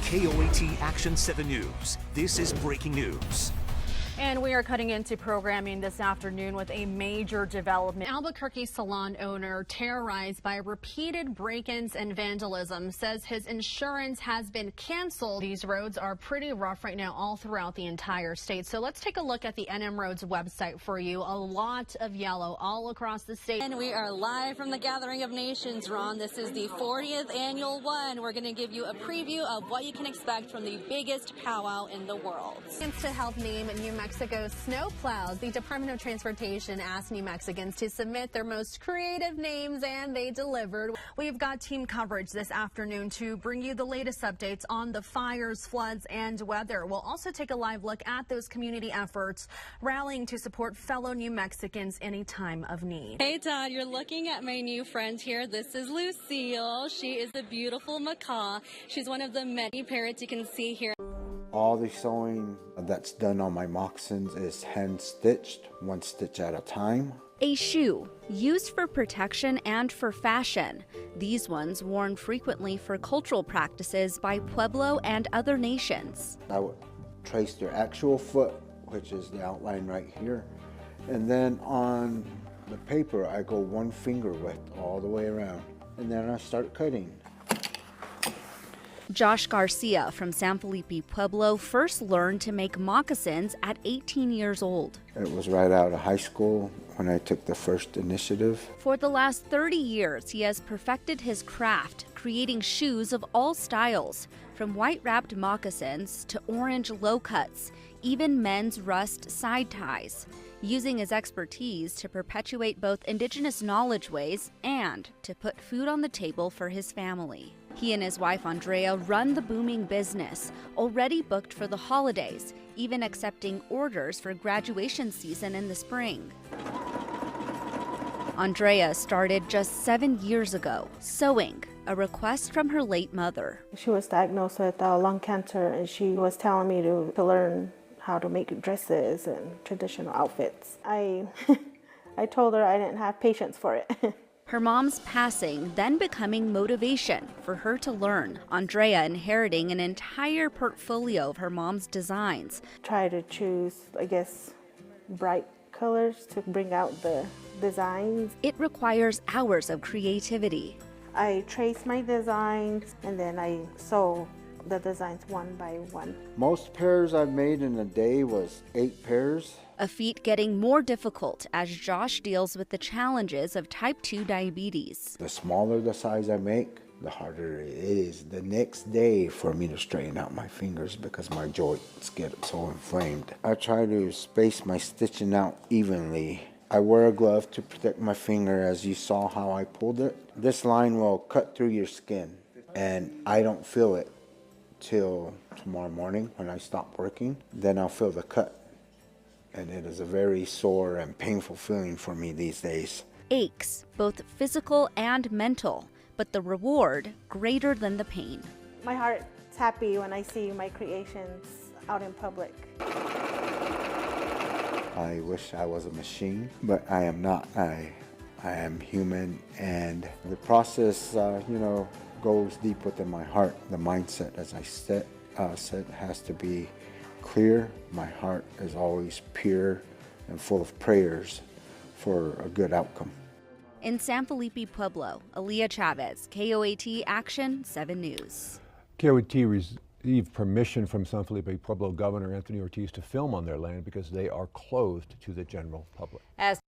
KOAT Action 7 News. This is breaking news. And we are cutting into programming this afternoon with a major development. Albuquerque salon owner, terrorized by repeated break-ins and vandalism, says his insurance has been canceled. These roads are pretty rough right now all throughout the entire state. So let's take a look at the NM Roads website for you. A lot of yellow all across the state. And we are live from the Gathering of Nations, Ron. This is the 40th annual one. We're going to give you a preview of what you can expect from the biggest powwow in the world. To help name New Mexico's snowplows, the Department of Transportation asked New Mexicans to submit their most creative names, and they delivered. We've got team coverage this afternoon to bring you the latest updates on the fires, floods, and weather. We'll also take a live look at those community efforts rallying to support fellow New Mexicans in a time of need. Hey, Todd, you're looking at my new friend here. This is Lucille. She is a beautiful macaw. She's one of the many parrots you can see here. All the sewing that's done on my moccasins is hand stitched, one stitch at a time. A shoe, used for protection and for fashion. These ones worn frequently for cultural practices by Pueblo and other nations. I would trace their actual foot, which is the outline right here. And then on the paper, I go one finger width all the way around. And then I start cutting. Josh Garcia from San Felipe Pueblo first learned to make moccasins at 18 years old. It was right out of high school when I took the first initiative. For the last 30 years, he has perfected his craft, creating shoes of all styles, from white-wrapped moccasins to orange low cuts, even men's rust side ties, using his expertise to perpetuate both indigenous knowledge ways and to put food on the table for his family. He and his wife Andrea run the booming business, already booked for the holidays, even accepting orders for graduation season in the spring. Andrea started just 7 years ago, sewing, a request from her late mother. She was diagnosed with lung cancer, and she was telling me to learn how to make dresses and traditional outfits. I told her I didn't have patience for it. Her mom's passing then becoming motivation for her to learn, Andrea inheriting an entire portfolio of her mom's designs. Try to choose, I guess, bright colors to bring out the designs. It requires hours of creativity. I trace my designs and then I sew the designs one by one. Most pairs I've made in a day was 8 pairs. A feat getting more difficult as Josh deals with the challenges of type 2 diabetes. The smaller the size I make, the harder it is the next day for me to straighten out my fingers because my joints get so inflamed. I try to space my stitching out evenly. I wear a glove to protect my finger, as you saw how I pulled it. This line will cut through your skin and I don't feel it till tomorrow morning when I stop working. Then I'll feel the cut. And it is a very sore and painful feeling for me these days. Aches, both physical and mental, but the reward greater than the pain. My heart's happy when I see my creations out in public. I wish I was a machine, but I am not. I am human, and the process, goes deep within my heart. The mindset, as I said, has to be clear. My heart is always pure and full of prayers for a good outcome. In San Felipe Pueblo, Aaliyah Chavez, KOAT Action 7 News. KOAT received permission from San Felipe Pueblo Governor Anthony Ortiz to film on their land because they are closed to the general public. As